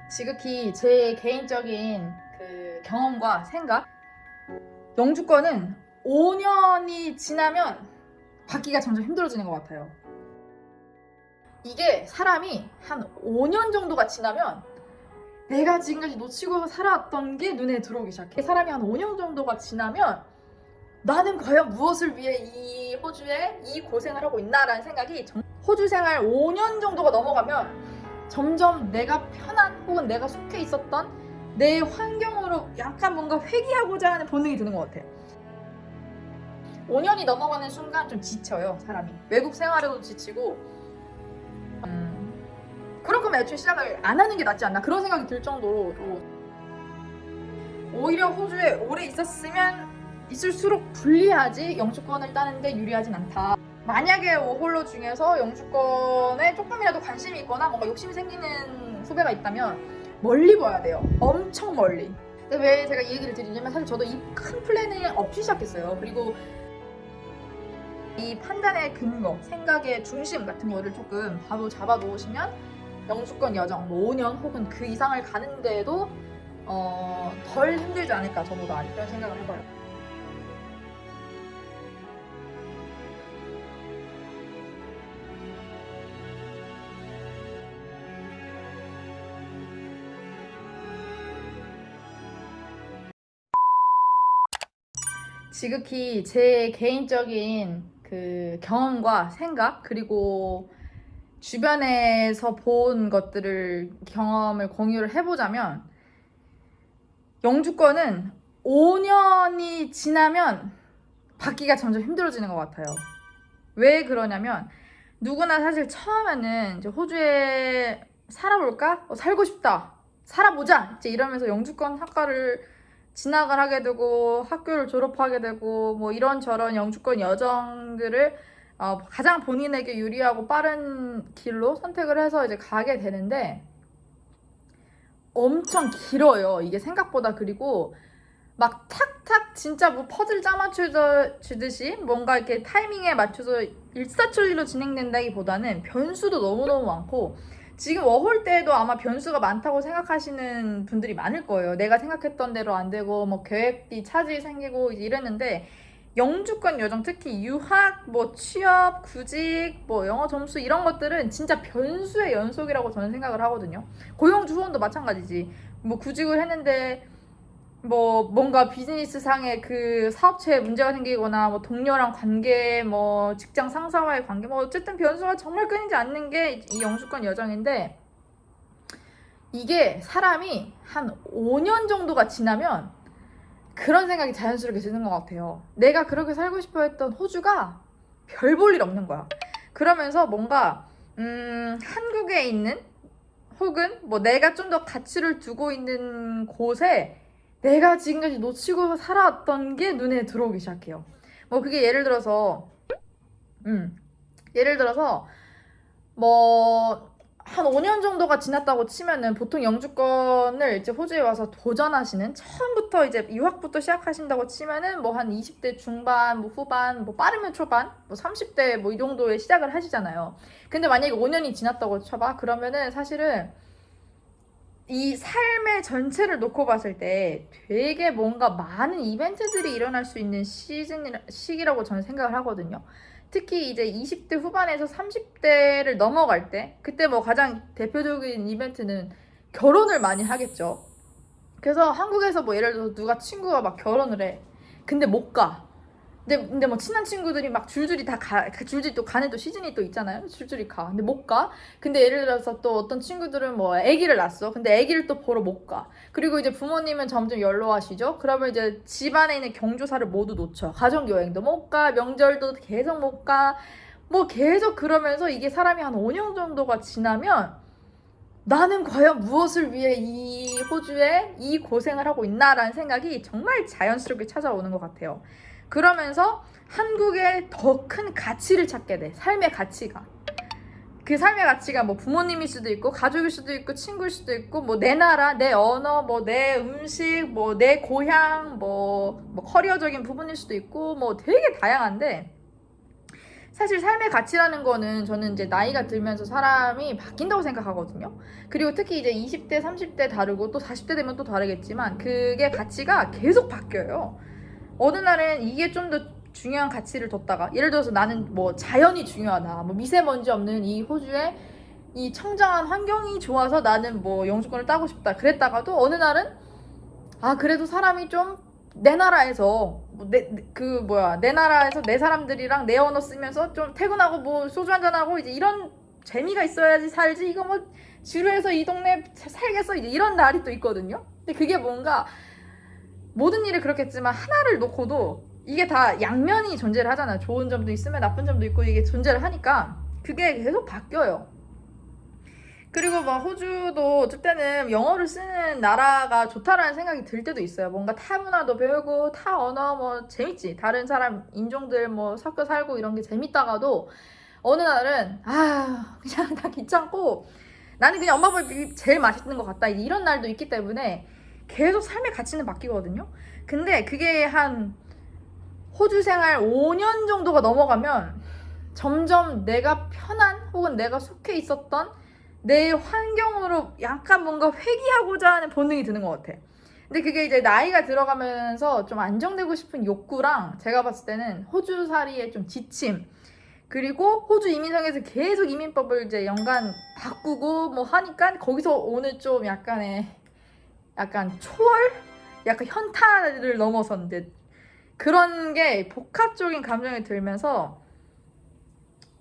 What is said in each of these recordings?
지극히 제 개인적인 그 경험과 생각, 영주권은 5년이 지나면 받기가 점점 힘들어지는 것 같아요. 이게 사람이 한 5년 정도가 지나면 내가 지금까지 놓치고 살아왔던 게 눈에 들어오기 시작해. 사람이 한 5년 정도가 지나면 나는 과연 무엇을 위해 이 호주에 이 고생을 하고 있나라는 생각이 호주 생활 5년 정도가 넘어가면 점점 내가 편한 혹은 내가 속해 있었던 내 환경으로 약간 뭔가 회귀하고자 하는 본능이 드는 것 같아요. 5년이 넘어가는 순간 좀 지쳐요, 사람이. 외국 생활에도 지치고 그럴 거면 애초에 시작을 안 하는 게 낫지 않나 그런 생각이 들 정도로 오히려 호주에 오래 있었으면 있을수록 불리하지 영주권을 따는데 유리하진 않다. 만약에 워홀러 중에서 영주권에 조금이라도 관심이 있거나 뭔가 욕심이 생기는 후배가 있다면 멀리 봐야 돼요. 엄청 멀리. 근데 왜 제가 이 얘기를 드리냐면 사실 저도 이 큰 플랜이 없이 시작했어요. 그리고 이 판단의 근거, 생각의 중심 같은 거를 조금 바로 잡아 놓으시면 영주권 여정 뭐 5년 혹은 그 이상을 가는데도 덜 힘들지 않을까 저보다 그런 생각을 해봐요. 지극히 제 개인적인 그 경험과 생각 그리고 주변에서 본 것들을 경험을 공유를 해보자면 영주권은 5년이 지나면 받기가 점점 힘들어지는 것 같아요. 왜 그러냐면 누구나 사실 처음에는 이제 호주에 살아볼까? 살고 싶다. 살아보자. 이제 이러면서 영주권 학과를 진학을 하게 되고 학교를 졸업하게 되고 뭐 이런저런 영주권 여정들을 가장 본인에게 유리하고 빠른 길로 선택을 해서 이제 가게 되는데 엄청 길어요. 이게 생각보다. 그리고 막 탁탁 진짜 뭐 퍼즐 짜맞추듯이 뭔가 이렇게 타이밍에 맞춰서 일사천리로 진행된다기보다는 변수도 너무너무 많고 지금 워홀 때도 아마 변수가 많다고 생각하시는 분들이 많을 거예요. 내가 생각했던 대로 안 되고 뭐 계획이 차질이 생기고 이랬는데 영주권 여정 특히 유학, 뭐 취업, 구직, 뭐 영어 점수 이런 것들은 진짜 변수의 연속이라고 저는 생각을 하거든요. 고용주 후원도 마찬가지지. 뭐 구직을 했는데 뭐 뭔가 비즈니스 상의 그 사업체에 문제가 생기거나 뭐 동료랑 관계 뭐 직장 상사와의 관계 뭐 어쨌든 변수가 정말 끊이지 않는 게 이 영주권 여정인데 이게 사람이 한 5년 정도가 지나면 그런 생각이 자연스럽게 드는 것 같아요. 내가 그렇게 살고 싶어 했던 호주가 별 볼 일 없는 거야. 그러면서 뭔가 한국에 있는 혹은 뭐 내가 좀 더 가치를 두고 있는 곳에 내가 지금까지 놓치고 살아왔던 게 눈에 들어오기 시작해요. 뭐 그게 예를 들어서 뭐 한 5년 정도가 지났다고 치면은 보통 영주권을 이제 호주에 와서 도전하시는 처음부터 이제 유학부터 시작하신다고 치면은 뭐 한 20대 중반, 뭐 후반, 뭐 빠르면 초반, 뭐 30대 뭐 이 정도에 시작을 하시잖아요. 근데 만약에 5년이 지났다고 쳐봐. 그러면은 사실은 이 삶의 전체를 놓고 봤을 때 되게 뭔가 많은 이벤트들이 일어날 수 있는 시기라고 저는 생각을 하거든요. 특히 이제 20대 후반에서 30대를 넘어갈 때 그때 뭐 가장 대표적인 이벤트는 결혼을 많이 하겠죠. 그래서 한국에서 뭐 예를 들어서 누가 친구가 막 결혼을 해. 근데 못 가. 근데 뭐 친한 친구들이 막 줄줄이 줄줄이 또 가는 또 시즌이 또 있잖아요. 줄줄이 가. 근데 못 가. 근데 예를 들어서 또 어떤 친구들은 뭐 아기를 낳았어. 근데 아기를 또 보러 못 가. 그리고 이제 부모님은 점점 연로하시죠. 그러면 이제 집안에 있는 경조사를 모두 놓쳐. 가족 여행도 못 가. 명절도 계속 못 가. 뭐 계속 그러면서 이게 사람이 한 5년 정도가 지나면 나는 과연 무엇을 위해 이 호주에 이 고생을 하고 있나라는 생각이 정말 자연스럽게 찾아오는 것 같아요. 그러면서 한국의 더 큰 가치를 찾게 돼. 삶의 가치가. 그 삶의 가치가 뭐 부모님일 수도 있고 가족일 수도 있고 친구일 수도 있고 뭐 내 나라, 내 언어, 뭐 내 음식, 뭐 내 고향, 뭐 커리어적인 부분일 수도 있고 뭐 되게 다양한데 사실 삶의 가치라는 거는 저는 이제 나이가 들면서 사람이 바뀐다고 생각하거든요. 그리고 특히 이제 20대, 30대 다르고 또 40대 되면 또 다르겠지만 그게 가치가 계속 바뀌어요. 어느 날은 이게 좀 더 중요한 가치를 뒀다가 예를 들어서 나는 뭐 자연이 중요하다. 뭐 미세먼지 없는 이 호주에 이 청정한 환경이 좋아서 나는 뭐 영주권을 따고 싶다. 그랬다가도 어느 날은 그래도 사람이 좀 내 나라에서 내 나라에서 내 사람들이랑 내 언어 쓰면서 좀 퇴근하고 뭐 소주 한잔하고 이제 이런 재미가 있어야지 살지. 이거 뭐 지루해서 이 동네 살겠어 이제 이런 날이 또 있거든요. 근데 그게 뭔가 모든 일이 그렇겠지만 하나를 놓고도 이게 다 양면이 존재를 하잖아요. 좋은 점도 있으면 나쁜 점도 있고 이게 존재를 하니까 그게 계속 바뀌어요. 그리고 막 호주도 어쩔 때는 영어를 쓰는 나라가 좋다라는 생각이 들 때도 있어요. 뭔가 타 문화도 배우고 타 언어 뭐 재밌지. 다른 사람 인종들 뭐 섞여 살고 이런 게 재밌다가도 어느 날은 그냥 다 귀찮고 나는 그냥 엄마 밥이 제일 맛있는 것 같다. 이런 날도 있기 때문에 계속 삶의 가치는 바뀌거든요. 근데 그게 한 호주 생활 5년 정도가 넘어가면 점점 내가 편한 혹은 내가 속해 있었던 내 환경으로 약간 뭔가 회귀하고자 하는 본능이 드는 것 같아. 근데 그게 이제 나이가 들어가면서 좀 안정되고 싶은 욕구랑 제가 봤을 때는 호주살이의 좀 지침 그리고 호주 이민성에서 계속 이민법을 이제 연간 바꾸고 뭐 하니까 거기서 오는 좀 약간 초월? 약간 현타를 넘어섰는데 그런 게 복합적인 감정이 들면서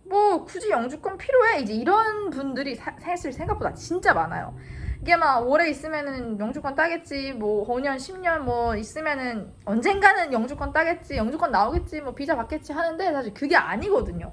뭐 굳이 영주권 필요해? 이제 이런 분들이 사실 생각보다 진짜 많아요. 이게 막 오래 있으면은 영주권 따겠지, 뭐 5년, 10년 뭐 있으면은 언젠가는 영주권 따겠지, 영주권 나오겠지, 뭐 비자 받겠지 하는데 사실 그게 아니거든요.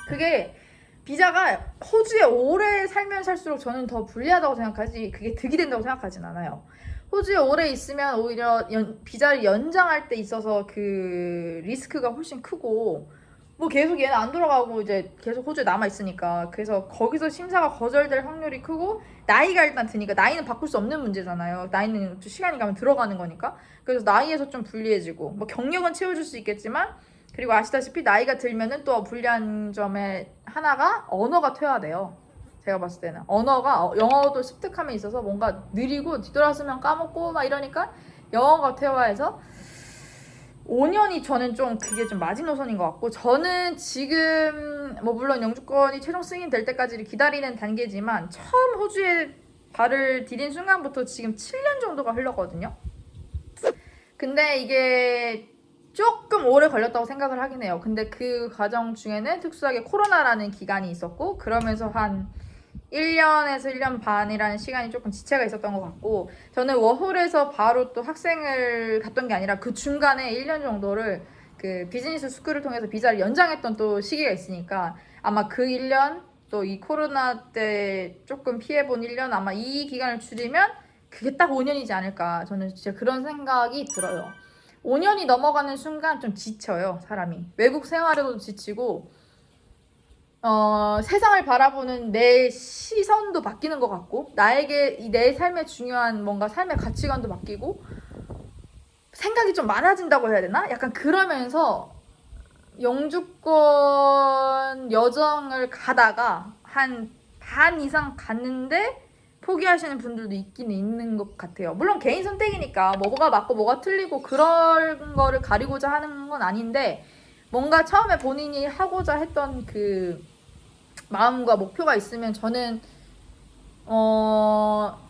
그게 비자가 호주에 오래 살면 살수록 저는 더 불리하다고 생각하지 그게 득이 된다고 생각하진 않아요. 호주에 오래 있으면 오히려 비자를 연장할 때 있어서 그 리스크가 훨씬 크고 뭐 계속 얘는 안 돌아가고 이제 계속 호주에 남아있으니까 그래서 거기서 심사가 거절될 확률이 크고 나이가 일단 드니까 나이는 바꿀 수 없는 문제잖아요. 나이는 시간이 가면 들어가는 거니까 그래서 나이에서 좀 불리해지고 뭐 경력은 채워줄 수 있겠지만 그리고 아시다시피 나이가 들면은 또 불리한 점에 하나가 언어가 퇴화돼요. 제가 봤을 때는 언어가 영어도 습득함에 있어서 뭔가 느리고 뒤돌아서면 까먹고 막 이러니까 영어가 퇴화해서 5년이 저는 좀 그게 좀 마지노선인 것 같고 저는 지금 뭐 물론 영주권이 최종 승인될 때까지를 기다리는 단계지만 처음 호주에 발을 디딘 순간부터 지금 7년 정도가 흘렀거든요. 근데 이게 조금 오래 걸렸다고 생각을 하긴 해요. 근데 그 과정 중에는 특수하게 코로나라는 기간이 있었고 그러면서 한 1년에서 1년 반이라는 시간이 조금 지체가 있었던 것 같고 저는 워홀에서 바로 또 학생을 갔던 게 아니라 그 중간에 1년 정도를 그 비즈니스 스쿨을 통해서 비자를 연장했던 또 시기가 있으니까 아마 그 1년 또 이 코로나 때 조금 피해본 1년 아마 이 기간을 줄이면 그게 딱 5년이지 않을까 저는 진짜 그런 생각이 들어요. 5년이 넘어가는 순간 좀 지쳐요 사람이. 외국 생활에도 지치고 세상을 바라보는 내 시선도 바뀌는 것 같고 나에게 내 삶에 중요한 뭔가 삶의 가치관도 바뀌고 생각이 좀 많아진다고 해야 되나? 약간 그러면서 영주권 여정을 가다가 한 반 이상 갔는데 포기하시는 분들도 있긴 있는 것 같아요. 물론 개인 선택이니까 뭐가 맞고 뭐가 틀리고 그런 거를 가리고자 하는 건 아닌데 뭔가 처음에 본인이 하고자 했던 그 마음과 목표가 있으면 저는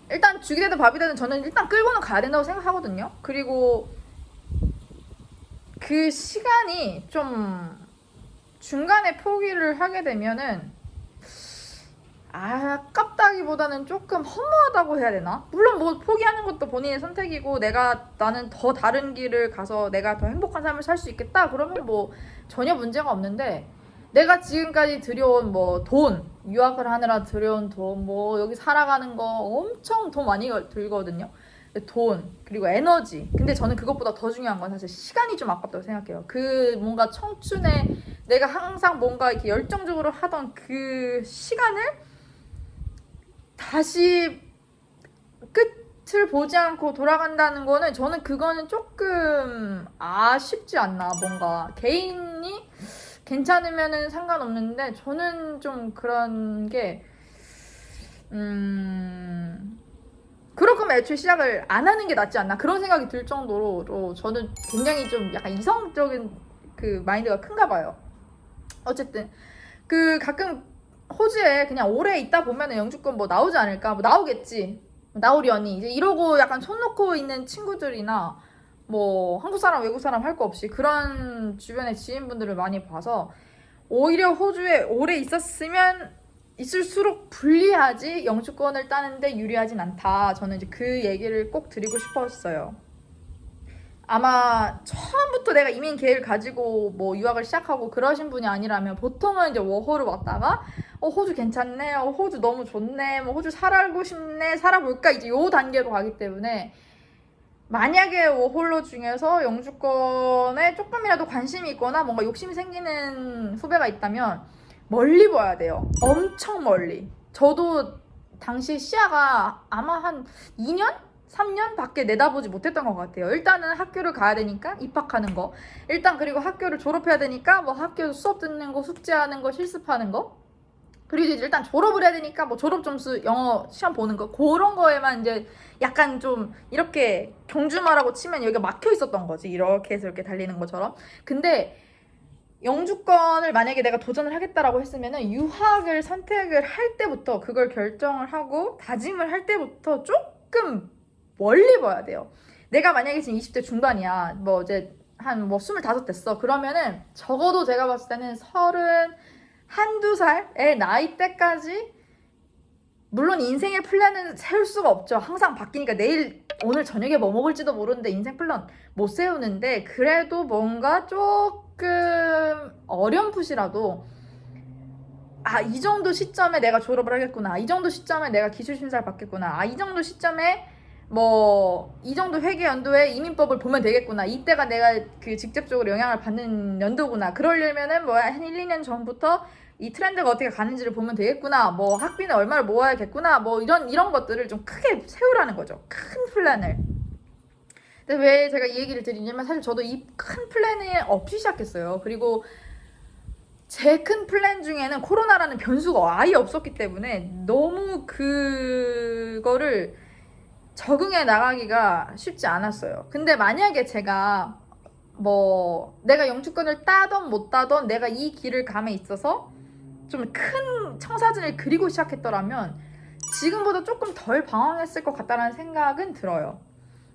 일단 죽이 되든 밥이 되든 저는 일단 끌고는 가야 된다고 생각하거든요. 그리고 그 시간이 좀 중간에 포기를 하게 되면은 아깝다기보다는 조금 허무하다고 해야 되나? 물론 뭐 포기하는 것도 본인의 선택이고 나는 더 다른 길을 가서 내가 더 행복한 삶을 살 수 있겠다 그러면 뭐 전혀 문제가 없는데 내가 지금까지 들여온 뭐 돈, 유학을 하느라 들여온 돈, 뭐 여기 살아가는 거 엄청 돈 많이 들거든요. 돈, 그리고 에너지. 근데 저는 그것보다 더 중요한 건 사실 시간이 좀 아깝다고 생각해요. 그 뭔가 청춘에 내가 항상 뭔가 이렇게 열정적으로 하던 그 시간을 다시 끝을 보지 않고 돌아간다는 거는 저는 그거는 조금 아쉽지 않나. 뭔가 괜찮으면은 상관없는데 저는 좀 그런 게 그럴 거면 애초에 시작을 안 하는 게 낫지 않나 그런 생각이 들 정도로 저는 굉장히 좀 약간 이성적인 그 마인드가 큰가 봐요. 어쨌든 그 가끔 호주에 그냥 오래 있다 보면은 영주권 뭐 나오지 않을까, 뭐 나오겠지, 나오려니 이제 이러고 약간 손 놓고 있는 친구들이나 뭐 한국 사람 외국 사람 할 거 없이 그런 주변의 지인분들을 많이 봐서 오히려 호주에 오래 있었으면 있을수록 불리하지 영주권을 따는데 유리하진 않다. 저는 이제 그 얘기를 꼭 드리고 싶었어요. 아마 처음부터 내가 이민 계획을 가지고 뭐 유학을 시작하고 그러신 분이 아니라면 보통은 이제 워홀을 왔다가 호주 괜찮네, 호주 너무 좋네, 뭐 호주 살고 싶네, 살아볼까 이제 요 단계로 가기 때문에 만약에 워홀러 중에서 영주권에 조금이라도 관심이 있거나 뭔가 욕심이 생기는 후배가 있다면 멀리 봐야 돼요. 엄청 멀리. 저도 당시 시야가 아마 한 2년? 3년 밖에 내다보지 못했던 것 같아요. 일단은 학교를 가야 되니까 입학하는 거, 일단 그리고 학교를 졸업해야 되니까 뭐 학교에서 수업 듣는 거, 숙제하는 거, 실습하는 거, 그리고 이제 일단 졸업을 해야 되니까 뭐 졸업 점수 영어 시험 보는 거, 그런 거에만 이제 약간 좀 이렇게 경주마라고 치면 여기가 막혀 있었던 거지. 이렇게 해서 이렇게 달리는 것처럼. 근데 영주권을 만약에 내가 도전을 하겠다라고 했으면은 유학을 선택을 할 때부터 그걸 결정을 하고 다짐을 할 때부터 조금 멀리 봐야 돼요. 내가 만약에 지금 20대 중반이야. 뭐 이제 한 뭐 25 됐어. 그러면은 적어도 제가 봤을 때는 30 한두 살의 나이 때까지 물론 인생의 플랜은 세울 수가 없죠. 항상 바뀌니까 내일 오늘 저녁에 뭐 먹을지도 모르는데 인생 플랜 못 세우는데 그래도 뭔가 조금 어렴풋이라도 이 정도 시점에 내가 졸업을 하겠구나. 이 정도 시점에 내가 기술심사를 받겠구나. 이 정도 시점에 뭐 이 정도 회계 연도에 이민법을 보면 되겠구나. 이때가 내가 그 직접적으로 영향을 받는 연도구나. 그러려면은 뭐 한 1, 2년 전부터 이 트렌드가 어떻게 가는지를 보면 되겠구나. 뭐 학비는 얼마를 모아야겠구나. 뭐 이런 것들을 좀 크게 세우라는 거죠. 큰 플랜을. 근데 왜 제가 이 얘기를 드리냐면 사실 저도 이 큰 플랜이 없이 시작했어요. 그리고 제 큰 플랜 중에는 코로나라는 변수가 아예 없었기 때문에 너무 그거를 적응해 나가기가 쉽지 않았어요. 근데 만약에 제가 뭐 내가 영주권을 따던 못 따던 내가 이 길을 감에 있어서 좀 큰 청사진을 그리고 시작했더라면 지금보다 조금 덜 방황했을 것 같다는 생각은 들어요.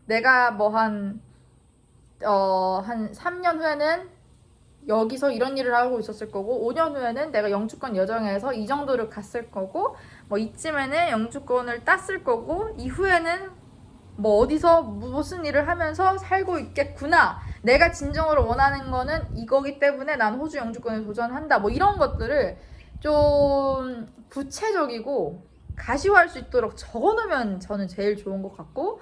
내가 뭐 한 3년 후에는 여기서 이런 일을 하고 있었을 거고 5년 후에는 내가 영주권 여정에서 이 정도를 갔을 거고 뭐 이쯤에는 영주권을 땄을 거고 이후에는 뭐 어디서 무슨 일을 하면서 살고 있겠구나. 내가 진정으로 원하는 거는 이거기 때문에 난 호주 영주권에 도전한다. 뭐 이런 것들을 좀 구체적이고 가시화할 수 있도록 적어놓으면 저는 제일 좋은 것 같고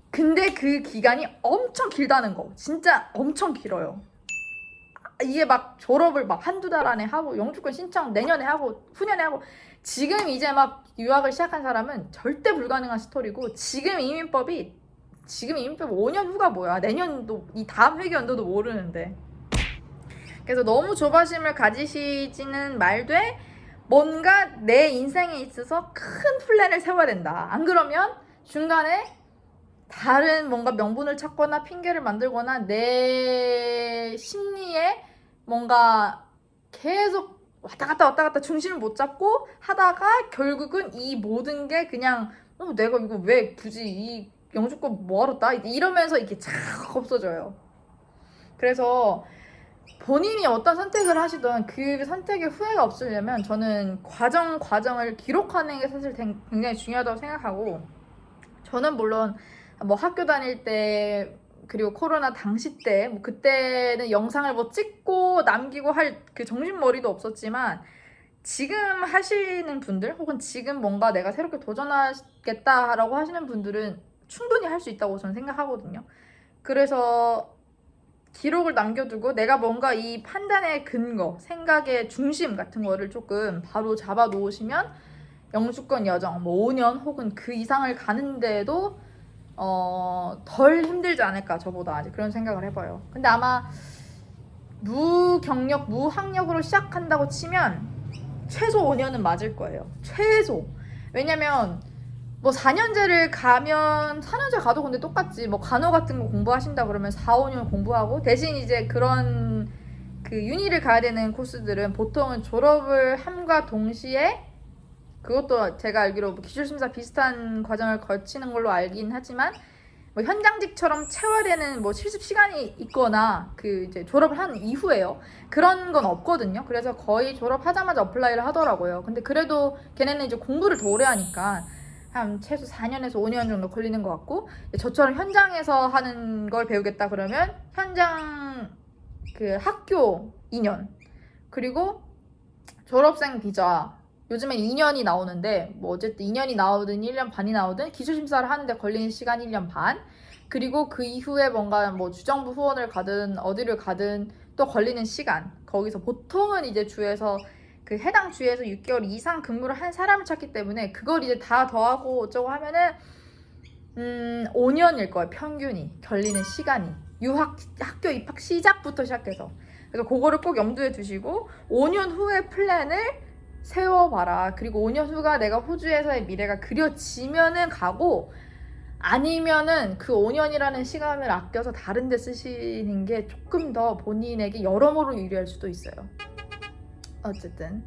근데 그 기간이 엄청 길다는 거. 진짜 엄청 길어요. 이게 막 졸업을 막 한두 달 안에 하고 영주권 신청 내년에 하고 후년에 하고 지금 이제 막 유학을 시작한 사람은 절대 불가능한 스토리고 지금 이민법이 5년 후가 뭐야. 내년도 이 다음 회계연도도 모르는데. 그래서 너무 조바심을 가지시지는 말되 뭔가 내 인생에 있어서 큰 플랜을 세워야 된다. 안 그러면 중간에 다른 뭔가 명분을 찾거나 핑계를 만들거나 내 심리에 뭔가 계속 왔다 갔다 중심을 못 잡고 하다가 결국은 이 모든 게 그냥 내가 이거 왜 굳이 이 영주권 뭐하러 따? 이러면서 이렇게 착 없어져요. 그래서 본인이 어떤 선택을 하시든 그 선택에 후회가 없으려면 저는 과정을 기록하는 게 사실 굉장히 중요하다고 생각하고 저는 물론 뭐 학교 다닐 때 그리고 코로나 당시 때 뭐 그때는 영상을 뭐 찍고 남기고 할 그 정신머리도 없었지만 지금 하시는 분들 혹은 지금 뭔가 내가 새롭게 도전하겠다라고 하시는 분들은 충분히 할 수 있다고 저는 생각하거든요. 그래서 기록을 남겨두고 내가 뭔가 이 판단의 근거, 생각의 중심 같은 거를 조금 바로 잡아 놓으시면 영주권 여정 뭐 5년 혹은 그 이상을 가는데도 덜 힘들지 않을까 저보다 아직 그런 생각을 해봐요. 근데 아마 무경력, 무학력으로 시작한다고 치면 최소 5년은 맞을 거예요. 최소. 왜냐면 뭐 4년제를 가면 4년제 가도 근데 똑같지. 뭐 간호 같은 거 공부하신다 그러면 4, 5년 공부하고 대신 이제 그런 그 유니를 가야 되는 코스들은 보통은 졸업을 함과 동시에 그것도 제가 알기로 뭐 기술심사 비슷한 과정을 거치는 걸로 알긴 하지만 뭐 현장직처럼 채워야 되는 뭐 실습 시간이 있거나 그 이제 졸업을 한 이후에요. 그런 건 없거든요. 그래서 거의 졸업하자마자 어플라이를 하더라고요. 근데 그래도 걔네는 이제 공부를 더 오래 하니까 한 최소 4년에서 5년 정도 걸리는 것 같고 저처럼 현장에서 하는 걸 배우겠다 그러면 현장 그 학교 2년 그리고 졸업생 비자 요즘엔 2년이 나오는데 뭐 어쨌든 2년이 나오든 1년 반이 나오든 기술심사를 하는데 걸리는 시간 1년 반 그리고 그 이후에 뭔가 뭐 주정부 후원을 가든 어디를 가든 또 걸리는 시간 거기서 보통은 이제 주에서 그 해당 주에서 6개월 이상 근무를 한 사람을 찾기 때문에 그걸 이제 다 더하고 어쩌고 하면은 5년일 거예요. 평균이 걸리는 시간이 학교 입학 시작부터 시작해서 그래서 그거를 꼭 염두에 두시고 5년 후의 플랜을 세워봐라. 그리고 5년 후가 내가 호주에서의 미래가 그려지면은 가고 아니면은 그 5년이라는 시간을 아껴서 다른 데 쓰시는 게 조금 더 본인에게 여러모로 유리할 수도 있어요. 어쨌든